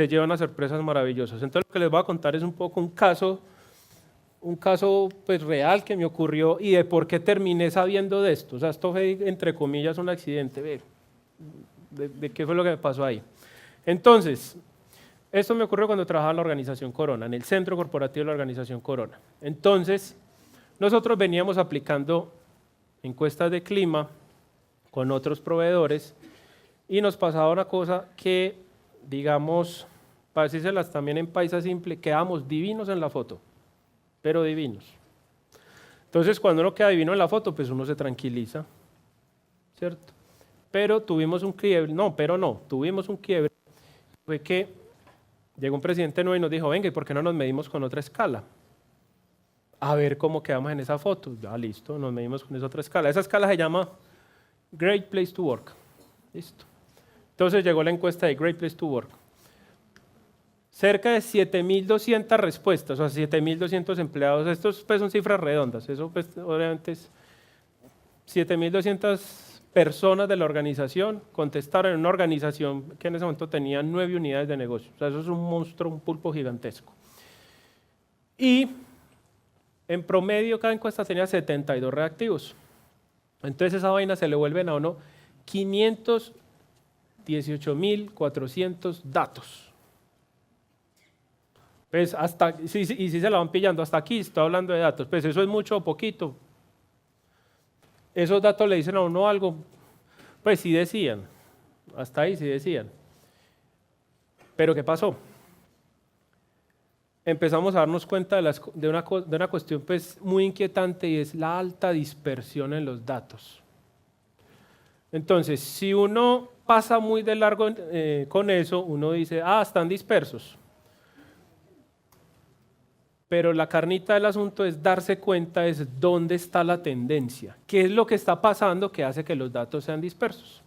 Speaker 1: llevan a sorpresas maravillosas. Entonces lo que les voy a contar es un poco un caso pues real que me ocurrió y de por qué terminé sabiendo de esto. O sea, esto fue entre comillas un accidente. ¿De qué fue lo que me pasó ahí? Entonces, esto me ocurrió cuando trabajaba en la organización Corona, en el centro corporativo de la organización Corona. Entonces, nosotros veníamos aplicando encuestas de clima con otros proveedores y nos pasaba una cosa que, digamos, para decírselas también en paisa simple, quedamos divinos en la foto. Pero divinos. Entonces, cuando uno queda divino en la foto, pues uno se tranquiliza, ¿cierto? Pero tuvimos un quiebre, tuvimos un quiebre, fue que llegó un presidente nuevo y nos dijo, venga, ¿y por qué no nos medimos con otra escala? A ver cómo quedamos en esa foto. Ya, listo, nos medimos con esa otra escala. Esa escala se llama Great Place to Work. Listo. Entonces llegó la encuesta de Great Place to Work. Cerca de 7.200 respuestas, o sea, 7.200 empleados. Estos pues, son cifras redondas. Eso pues, obviamente es 7.200 personas de la organización contestaron en una organización que en ese momento tenía 9 unidades de negocio. O sea, eso es un monstruo, un pulpo gigantesco. Y en promedio cada encuesta tenía 72 reactivos. Entonces esa vaina se le vuelven a uno 518.400 datos. Pues hasta, y si se la van pillando, hasta aquí estoy hablando de datos, pues eso es mucho o poquito. Esos datos le dicen a uno algo, pues sí decían, hasta ahí sí decían. Pero ¿qué pasó? Empezamos a darnos cuenta de una cuestión pues, muy inquietante y es la alta dispersión en los datos. Entonces, si uno pasa muy de largo con eso, uno dice, están dispersos. Pero la carnita del asunto es darse cuenta es dónde está la tendencia, qué es lo que está pasando que hace que los datos sean dispersos.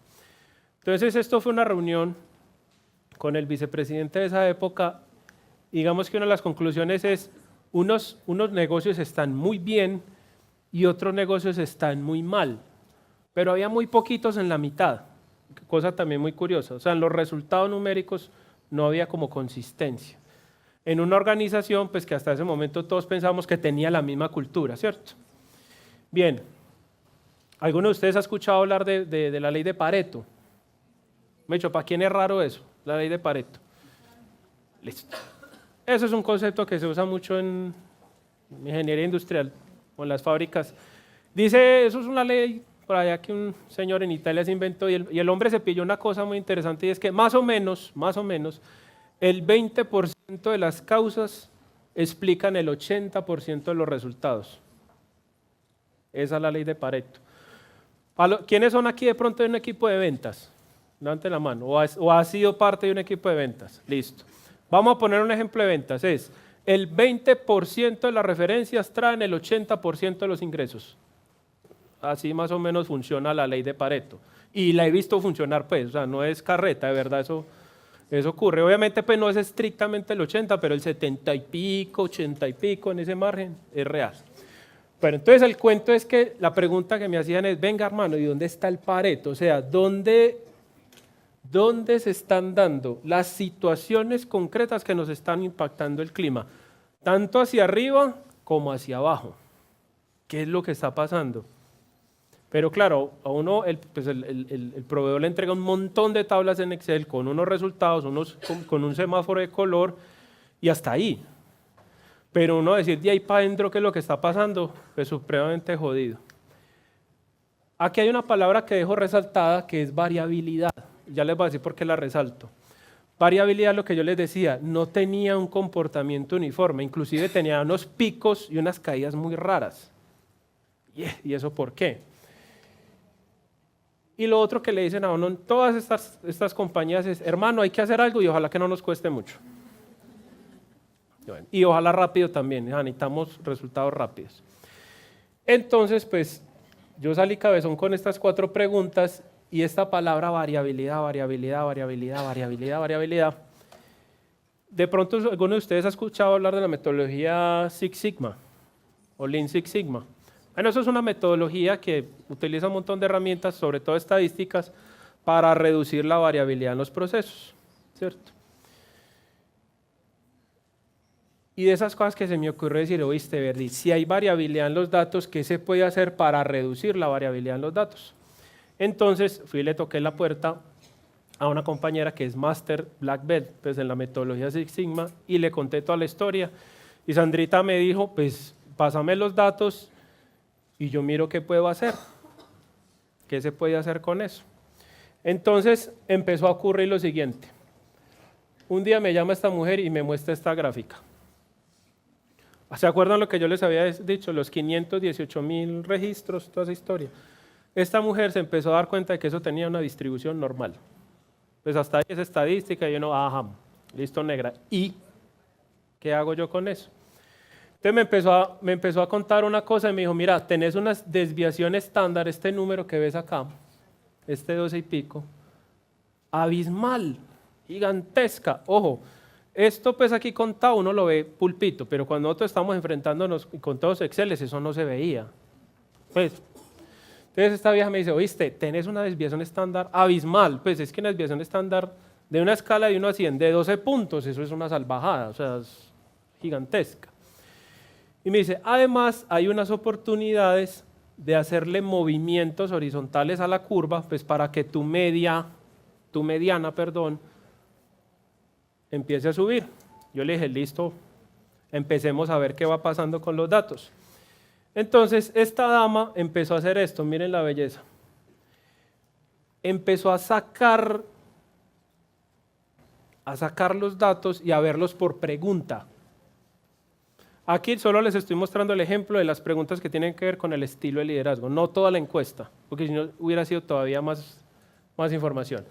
Speaker 1: Entonces, esto fue una reunión con el vicepresidente de esa época. Digamos que una de las conclusiones es, unos negocios están muy bien y otros negocios están muy mal, pero había muy poquitos en la mitad, cosa también muy curiosa. O sea, en los resultados numéricos no había como consistencia. En una organización, pues que hasta ese momento todos pensamos que tenía la misma cultura, ¿cierto? Bien, ¿alguno de ustedes ha escuchado hablar de la ley de Pareto? Me he dicho, ¿para quién es raro eso? La ley de Pareto. Listo. Eso es un concepto que se usa mucho en ingeniería industrial o en las fábricas. Dice, eso es una ley por allá que un señor en Italia se inventó y el hombre se pilló una cosa muy interesante y es que más o menos, el 20% de las causas explican el 80% de los resultados. Esa es la ley de Pareto. ¿Quiénes son aquí de pronto de un equipo de ventas? Levanten la mano. ¿O ha sido parte de un equipo de ventas? Listo. Vamos a poner un ejemplo de ventas. Es el 20% de las referencias traen el 80% de los ingresos. Así más o menos funciona la ley de Pareto. Y la he visto funcionar, pues, o sea, no es carreta, de verdad eso ocurre. Obviamente, pues no es estrictamente el 80, pero el 70 y pico, 80 y pico en ese margen es real. Bueno, entonces el cuento es que la pregunta que me hacían es, venga hermano, ¿y dónde está el Pareto? O sea, ¿dónde se están dando las situaciones concretas que nos están impactando el clima? Tanto hacia arriba como hacia abajo. ¿Qué es lo que está pasando? Pero claro, a uno el proveedor le entrega un montón de tablas en Excel con unos resultados, con un semáforo de color y hasta ahí. Pero uno decir de ahí para adentro qué es lo que está pasando, es supremamente jodido. Aquí hay una palabra que dejo resaltada que es variabilidad. Ya les voy a decir por qué la resalto. Variabilidad, lo que yo les decía, no tenía un comportamiento uniforme, inclusive tenía unos picos y unas caídas muy raras. ¿Y eso por qué? Y lo otro que le dicen a uno en todas estas compañías es, hermano, hay que hacer algo y ojalá que no nos cueste mucho. Y ojalá rápido también, necesitamos resultados rápidos. Entonces, pues, yo salí cabezón con estas 4 preguntas y esta palabra variabilidad. De pronto, ¿alguno de ustedes ha escuchado hablar de la metodología Six Sigma o Lean Six Sigma? Bueno, eso es una metodología que utiliza un montón de herramientas, sobre todo estadísticas, para reducir la variabilidad en los procesos, ¿cierto? Y de esas cosas que se me ocurre decir, oíste, Verdi, si hay variabilidad en los datos, ¿qué se puede hacer para reducir la variabilidad en los datos? Entonces fui y le toqué la puerta a una compañera que es Master Black Belt, pues en la metodología Six Sigma, y le conté toda la historia. Y Sandrita me dijo, pues pásame los datos y yo miro qué puedo hacer, qué se puede hacer con eso. Entonces empezó a ocurrir lo siguiente. Un día me llama esta mujer y me muestra esta gráfica. ¿Se acuerdan lo que yo les había dicho? Los 518.000 registros, toda esa historia. Esta mujer se empezó a dar cuenta de que eso tenía una distribución normal. Pues hasta ahí es estadística y uno, ajá, listo, negra. ¿Y qué hago yo con eso? Entonces me empezó a contar una cosa y me dijo, mira, tenés una desviación estándar, este número que ves acá, este 12 y pico, abismal, gigantesca. Ojo, esto pues aquí contado uno lo ve pulpito, pero cuando nosotros estamos enfrentándonos con todos Exceles, eso no se veía. Pues, entonces esta vieja me dice, oíste, tenés una desviación estándar abismal. Pues es que una desviación estándar de una escala de 1 a 100 de 12 puntos, eso es una salvajada, o sea, es gigantesca. Y me dice, además hay unas oportunidades de hacerle movimientos horizontales a la curva, pues para que tu mediana, empiece a subir. Yo le dije, listo, empecemos a ver qué va pasando con los datos. Entonces, esta dama empezó a hacer esto, miren la belleza. Empezó a sacar los datos y a verlos por pregunta. Aquí solo les estoy mostrando el ejemplo de las preguntas que tienen que ver con el estilo de liderazgo, no toda la encuesta, porque si no hubiera sido todavía más información.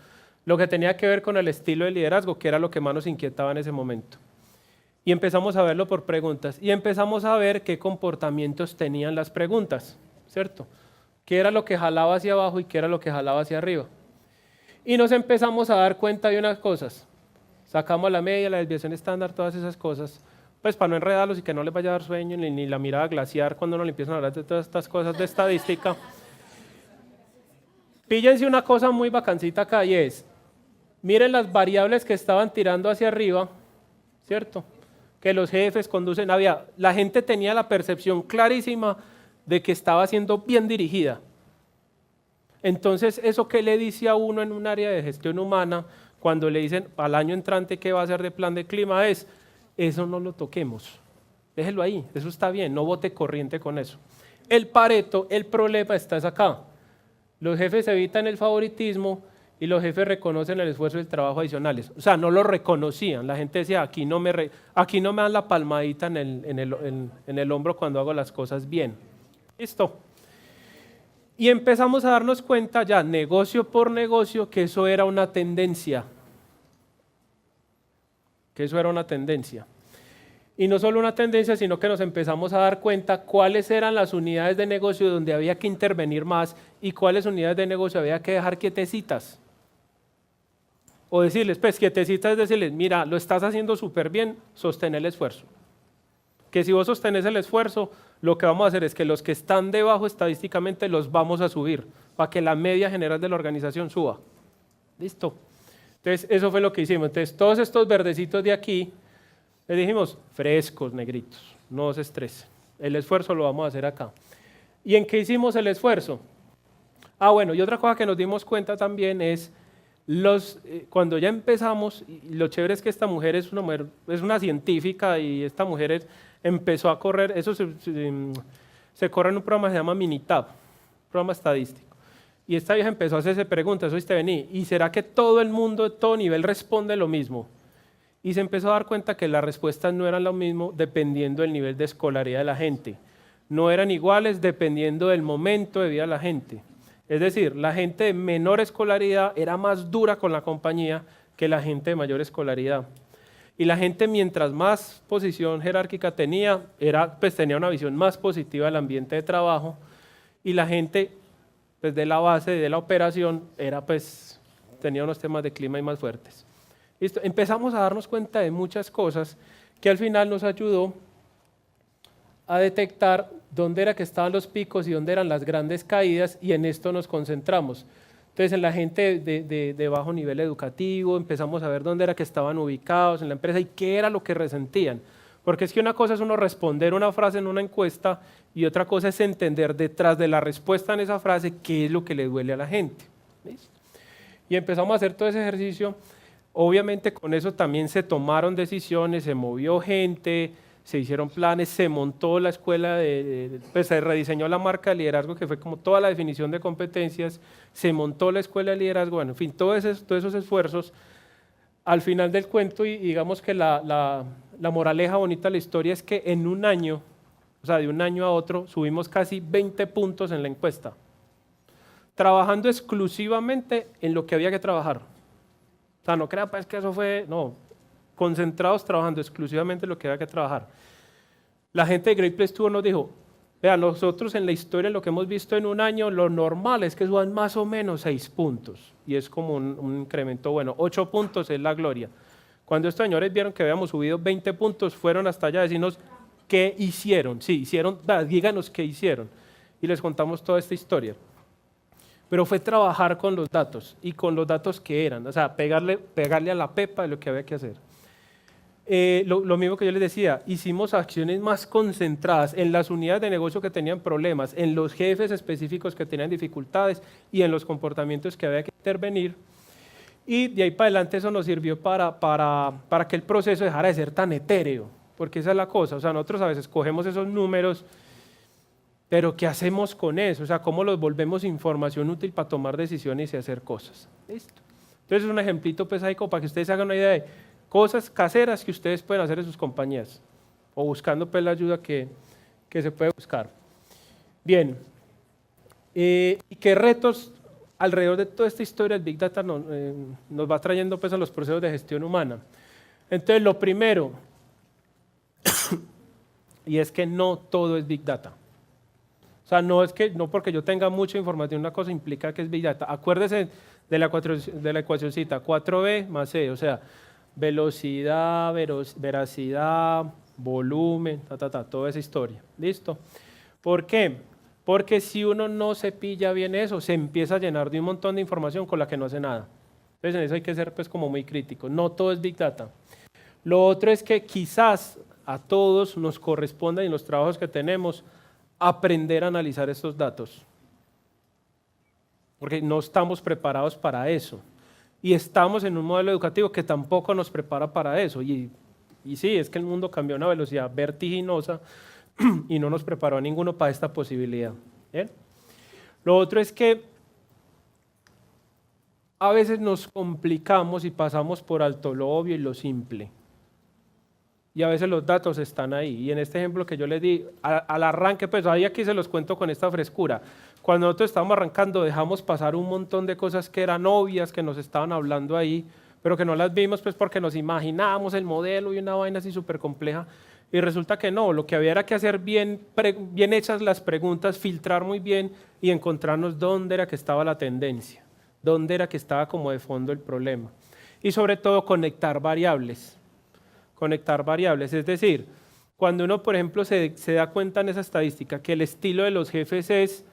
Speaker 1: Lo que tenía que ver con el estilo de liderazgo, que era lo que más nos inquietaba en ese momento. Y empezamos a verlo por preguntas, y empezamos a ver qué comportamientos tenían las preguntas, ¿cierto? Qué era lo que jalaba hacia abajo y qué era lo que jalaba hacia arriba. Y nos empezamos a dar cuenta de unas cosas. Sacamos la media, la desviación estándar, todas esas cosas, pues para no enredarlos y que no les vaya a dar sueño ni la mirada glaciar cuando uno le empiezan a hablar de todas estas cosas de estadística. Píllense una cosa muy bacancita acá y es, miren las variables que estaban tirando hacia arriba, ¿cierto? Que los jefes conducen, la gente tenía la percepción clarísima de que estaba siendo bien dirigida. Entonces, ¿eso qué le dice a uno en un área de gestión humana cuando le dicen al año entrante qué va a hacer de plan de clima? Eso no lo toquemos, déjelo ahí, eso está bien, no bote corriente con eso. El Pareto, el problema está acá. Los jefes evitan el favoritismo y los jefes reconocen el esfuerzo y el trabajo adicionales. O sea, no lo reconocían, la gente decía, aquí no me dan la palmadita en el hombro cuando hago las cosas bien. Listo. Y empezamos a darnos cuenta ya, negocio por negocio, que eso era una tendencia. Y no solo una tendencia, sino que nos empezamos a dar cuenta cuáles eran las unidades de negocio donde había que intervenir más y cuáles unidades de negocio había que dejar quietecitas. O decirles, pues quietecitas es decirles, mira, lo estás haciendo súper bien, sostén el esfuerzo. Que si vos sostenés el esfuerzo, lo que vamos a hacer es que los que están debajo estadísticamente los vamos a subir, para que la media general de la organización suba. ¿Listo? Entonces, eso fue lo que hicimos. Entonces, todos estos verdecitos de aquí, les dijimos, frescos, negritos, no se estresen. El esfuerzo lo vamos a hacer acá. ¿Y en qué hicimos el esfuerzo? Bueno, y otra cosa que nos dimos cuenta también es, cuando ya empezamos, y lo chévere es que esta mujer es una científica y esta mujer empezó a correr, eso se corre en un programa que se llama Minitab, programa estadístico. Y esta vieja empezó a hacerse preguntas, oíste, vení, ¿y será que todo el mundo de todo nivel responde lo mismo? Y se empezó a dar cuenta que las respuestas no eran lo mismo dependiendo del nivel de escolaridad de la gente. No eran iguales dependiendo del momento de vida de la gente. Es decir, la gente de menor escolaridad era más dura con la compañía que la gente de mayor escolaridad. Y la gente, mientras más posición jerárquica tenía, tenía una visión más positiva del ambiente de trabajo, y la gente pues, de la base, de la operación, tenía unos temas de clima y más fuertes. ¿Listo? Empezamos a darnos cuenta de muchas cosas que al final nos ayudó a detectar dónde era que estaban los picos y dónde eran las grandes caídas, y en esto nos concentramos. Entonces, en la gente de bajo nivel educativo, empezamos a ver dónde era que estaban ubicados en la empresa y qué era lo que resentían. Porque es que una cosa es uno responder una frase en una encuesta y otra cosa es entender detrás de la respuesta en esa frase qué es lo que le duele a la gente. ¿Listo? Y empezamos a hacer todo ese ejercicio. Obviamente con eso también se tomaron decisiones, se movió gente, se hicieron planes, se montó la escuela, se rediseñó la marca de liderazgo, que fue como toda la definición de competencias, se montó la escuela de liderazgo, bueno, en fin, todos esos esfuerzos al final del cuento, y digamos que la moraleja bonita de la historia es que en un año, o sea, de un año a otro, subimos casi 20 puntos en la encuesta, trabajando exclusivamente en lo que había que trabajar. O sea, no crea pues que eso fue, no, concentrados trabajando exclusivamente en lo que había que trabajar. La gente de Great Place to Work nos dijo, vean, nosotros en la historia lo que hemos visto en un año, lo normal es que suban más o menos 6 puntos, y es como un incremento bueno, 8 puntos es la gloria. Cuando estos señores vieron que habíamos subido 20 puntos, fueron hasta allá a decirnos qué hicieron, sí, hicieron, díganos qué hicieron, y les contamos toda esta historia. Pero fue trabajar con los datos, y con los datos que eran, o sea, pegarle a la pepa de lo que había que hacer. Lo mismo que yo les decía, hicimos acciones más concentradas en las unidades de negocio que tenían problemas, en los jefes específicos que tenían dificultades y en los comportamientos que había que intervenir. Y de ahí para adelante eso nos sirvió para que el proceso dejara de ser tan etéreo, porque esa es la cosa, o sea, nosotros a veces cogemos esos números, pero ¿qué hacemos con eso? O sea, ¿cómo los volvemos información útil para tomar decisiones y hacer cosas? ¿Listo? Entonces es un ejemplito pues ahí como para que ustedes hagan una idea de cosas caseras que ustedes pueden hacer en sus compañías o buscando pues la ayuda que se puede buscar. Bien, ¿y qué retos alrededor de toda esta historia del Big Data nos va trayendo pues a los procesos de gestión humana? Entonces lo primero, y es que no todo es Big Data. O sea, no es que no porque yo tenga mucha información una cosa implica que es Big Data. Acuérdese de la ecuacióncita 4B más C, o sea, velocidad, veracidad, volumen, toda esa historia. ¿Listo? ¿Por qué? Porque si uno no se pilla bien eso, se empieza a llenar de un montón de información con la que no hace nada. Entonces en eso hay que ser pues como muy crítico. No todo es Big Data. Lo otro es que quizás a todos nos corresponda en los trabajos que tenemos aprender a analizar estos datos. Porque no estamos preparados para eso. Y estamos en un modelo educativo que tampoco nos prepara para eso. Y sí, es que el mundo cambió a una velocidad vertiginosa y no nos preparó a ninguno para esta posibilidad. ¿Bien? Lo otro es que a veces nos complicamos y pasamos por alto lo obvio y lo simple. Y a veces los datos están ahí. Y en este ejemplo que yo les di, al arranque, pues ahí aquí se los cuento con esta frescura. Cuando nosotros estábamos arrancando, dejamos pasar un montón de cosas que eran obvias, que nos estaban hablando ahí, pero que no las vimos pues porque nos imaginábamos el modelo y una vaina así súper compleja. Y resulta que no, lo que había era que hacer bien hechas las preguntas, filtrar muy bien y encontrarnos dónde era que estaba la tendencia, dónde era que estaba como de fondo el problema. Y sobre todo conectar variables. Conectar variables, es decir, cuando uno, por ejemplo, se da cuenta en esa estadística que el estilo de los jefes es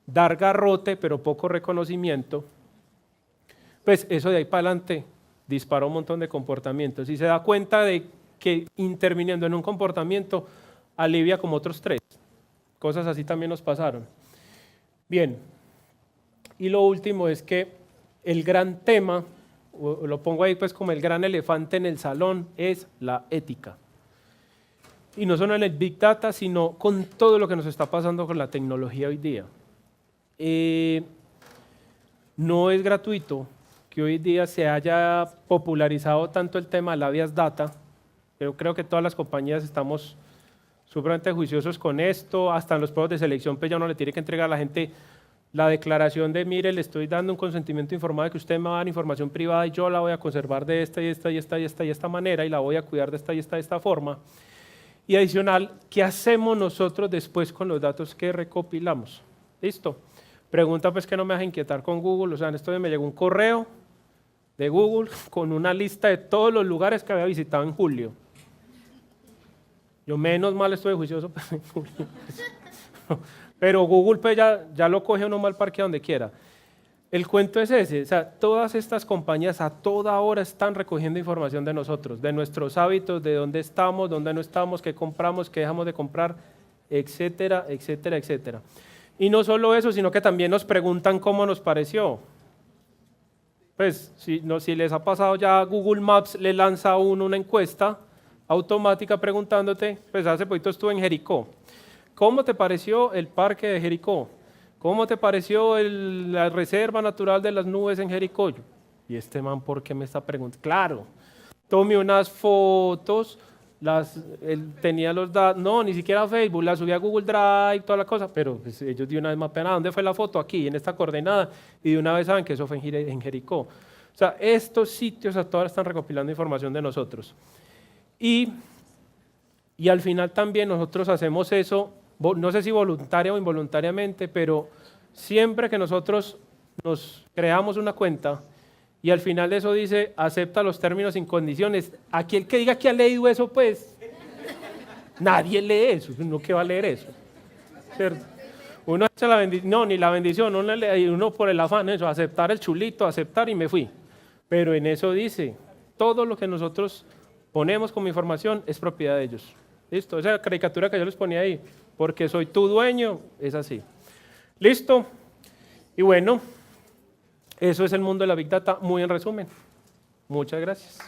Speaker 1: dar garrote pero poco reconocimiento, pues eso de ahí para adelante dispara un montón de comportamientos y se da cuenta de que interviniendo en un comportamiento alivia como otros 3. Cosas así también nos pasaron. Bien, y lo último es que el gran tema, lo pongo ahí pues como el gran elefante en el salón, es la ética. Y no solo en el Big Data, sino con todo lo que nos está pasando con la tecnología hoy día. No es gratuito que hoy día se haya popularizado tanto el tema de la Habeas Data. Yo creo que todas las compañías estamos supremamente juiciosos con esto, hasta en los pruebas de selección pues ya uno le tiene que entregar a la gente la declaración de, mire, le estoy dando un consentimiento informado de que usted me va a dar información privada y yo la voy a conservar de esta y esta y esta y esta y esta manera y la voy a cuidar de esta y esta forma. Y adicional, ¿qué hacemos nosotros después con los datos que recopilamos? ¿Listo? Pregunta pues que no me deja inquietar con Google, o sea, en esto me llegó un correo de Google con una lista de todos los lugares que había visitado en julio. Yo menos mal estoy juicioso en julio. Pero Google pues ya lo coge uno mal parque donde quiera. El cuento es ese, o sea, todas estas compañías a toda hora están recogiendo información de nosotros, de nuestros hábitos, de dónde estamos, dónde no estamos, qué compramos, qué dejamos de comprar, etcétera, etcétera, etcétera. Y no solo eso, sino que también nos preguntan cómo nos pareció. Pues si les ha pasado ya, Google Maps le lanza a uno una encuesta automática preguntándote, pues hace poquito estuve en Jericó. ¿Cómo te pareció el parque de Jericó? ¿Cómo te pareció la reserva natural de las nubes en Jericó? ¿Y este man por qué me está preguntando? Claro, tomé unas fotos, él tenía los datos, no, ni siquiera a Facebook, las subí a Google Drive, toda la cosa, pero pues, ellos de una vez mapean, ¿dónde fue la foto? Aquí, en esta coordenada, y de una vez saben que eso fue en Jericó. O sea, estos sitios a todas están recopilando información de nosotros. Y al final también nosotros hacemos eso, no sé si voluntaria o involuntariamente, pero siempre que nosotros nos creamos una cuenta y al final de eso dice, acepta los términos sin condiciones, aquí el que diga que ha leído eso, pues, nadie lee eso, ¿uno qué va a leer eso? ¿Cierto? Uno echa la bendición, no, ni la bendición, uno por el afán, eso, aceptar el chulito, aceptar y me fui. Pero en eso dice, todo lo que nosotros ponemos como información es propiedad de ellos. ¿Listo? Esa caricatura que yo les ponía ahí, porque soy tu dueño, es así. ¿Listo? Y bueno, eso es el mundo de la Big Data, muy en resumen. Muchas gracias.